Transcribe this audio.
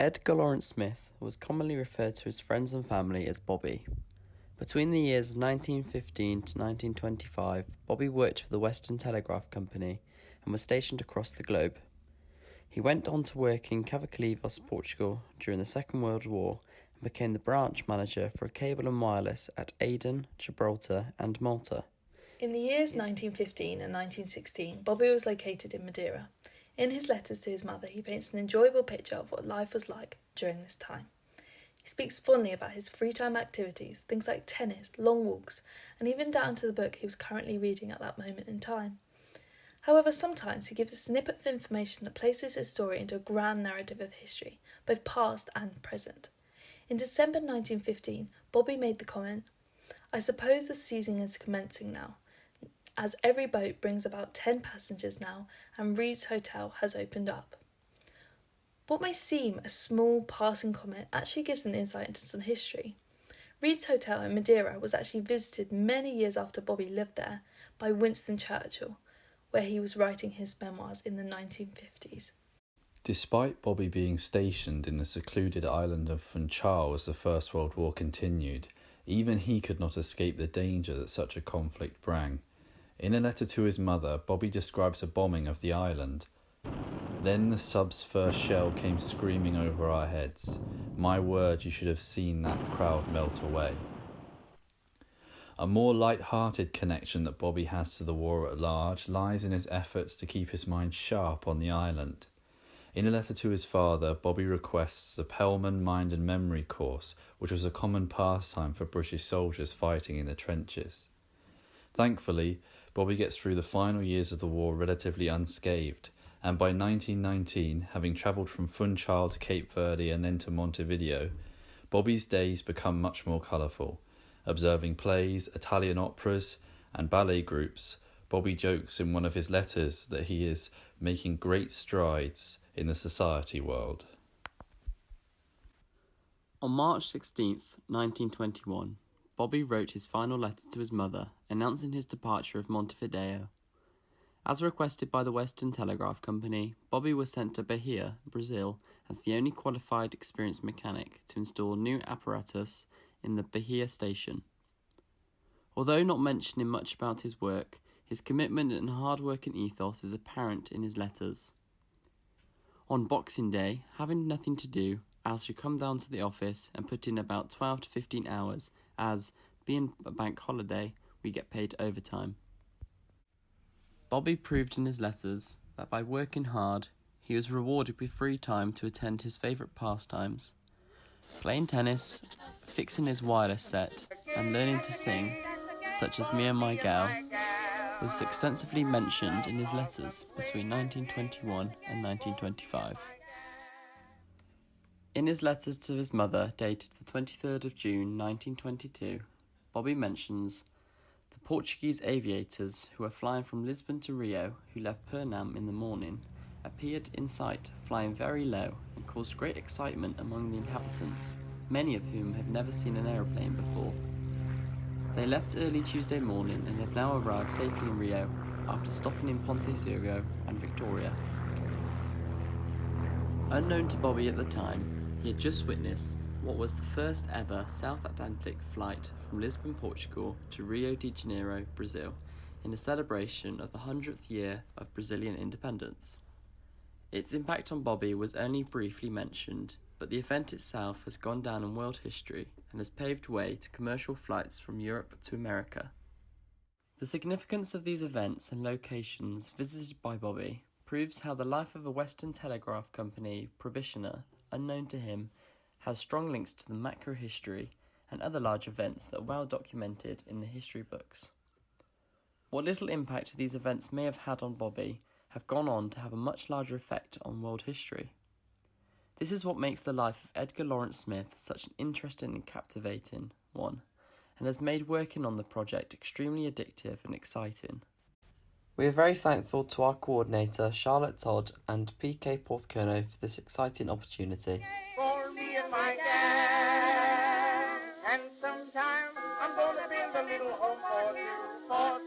Edgar Lawrence Smith was commonly referred to his friends and family as Bobby. Between the years 1915 to 1925, Bobby worked for the Western Telegraph Company and was stationed across the globe. He went on to work in Carcavelos, Portugal during the Second World War and became the branch manager for cable and wireless at Aden, Gibraltar and Malta. In the years 1915 and 1916, Bobby was located in Madeira. In his letters to his mother, he paints an enjoyable picture of what life was like during this time. He speaks fondly about his free-time activities, things like tennis, long walks, and even down to the book he was currently reading at that moment in time. However, sometimes he gives a snippet of information that places his story into a grand narrative of history, both past and present. In December 1915, Bobby made the comment, "I suppose the season is commencing now, as every boat brings about 10 passengers now, and Reed's Hotel has opened up." What may seem a small passing comment actually gives an insight into some history. Reed's Hotel in Madeira was actually visited many years after Bobby lived there by Winston Churchill, where he was writing his memoirs in the 1950s. Despite Bobby being stationed in the secluded island of Funchal as the First World War continued, even he could not escape the danger that such a conflict brought. In a letter to his mother, Bobby describes a bombing of the island. "Then the sub's first shell came screaming over our heads. My word, you should have seen that crowd melt away." A more light-hearted connection that Bobby has to the war at large lies in his efforts to keep his mind sharp on the island. In a letter to his father, Bobby requests the Pellman Mind and Memory course, which was a common pastime for British soldiers fighting in the trenches. Thankfully, Bobby gets through the final years of the war relatively unscathed, and by 1919, having travelled from Funchal to Cape Verde and then to Montevideo, Bobby's days become much more colourful. Observing plays, Italian operas, and ballet groups, Bobby jokes in one of his letters that he is making great strides in the society world. On March 16th, 1921, Bobby wrote his final letter to his mother, announcing his departure of Montevideo. As requested by the Western Telegraph Company, Bobby was sent to Bahia, Brazil, as the only qualified experienced mechanic to install new apparatus in the Bahia station. Although not mentioning much about his work, his commitment and hard work and ethos is apparent in his letters. On Boxing Day, having nothing to do, Al should come down to the office and put in about 12 to 15 hours, as, being a bank holiday, we get paid overtime. Bobby proved in his letters that by working hard, he was rewarded with free time to attend his favourite pastimes. Playing tennis, fixing his wireless set, and learning to sing, such as Me and My Gal, was extensively mentioned in his letters between 1921 and 1925. In his letters to his mother, dated the 23rd of June 1922, Bobby mentions the Portuguese aviators who were flying from Lisbon to Rio, who left Pernam in the morning, appeared in sight, flying very low, and caused great excitement among the inhabitants, many of whom have never seen an aeroplane before. They left early Tuesday morning and have now arrived safely in Rio, after stopping in Ponte Surgo and Victoria. Unknown to Bobby at the time, he had just witnessed what was the first ever South Atlantic flight from Lisbon, Portugal to Rio de Janeiro, Brazil, in a celebration of the 100th year of Brazilian independence. Its impact on Bobby was only briefly mentioned, but the event itself has gone down in world history and has paved way to commercial flights from Europe to America. The significance of these events and locations visited by Bobby proves how the life of a Western Telegraph Company probationer, unknown to him, has strong links to the macro history and other large events that are well documented in the history books. What little impact these events may have had on Bobby have gone on to have a much larger effect on world history. This is what makes the life of Edgar Lawrence Smith such an interesting and captivating one, and has made working on the project extremely addictive and exciting. We are very thankful to our coordinator, Charlotte Todd, and PK Porthcurno for this exciting opportunity. For me and my dad, and sometime I'm gonna build a little home for you, for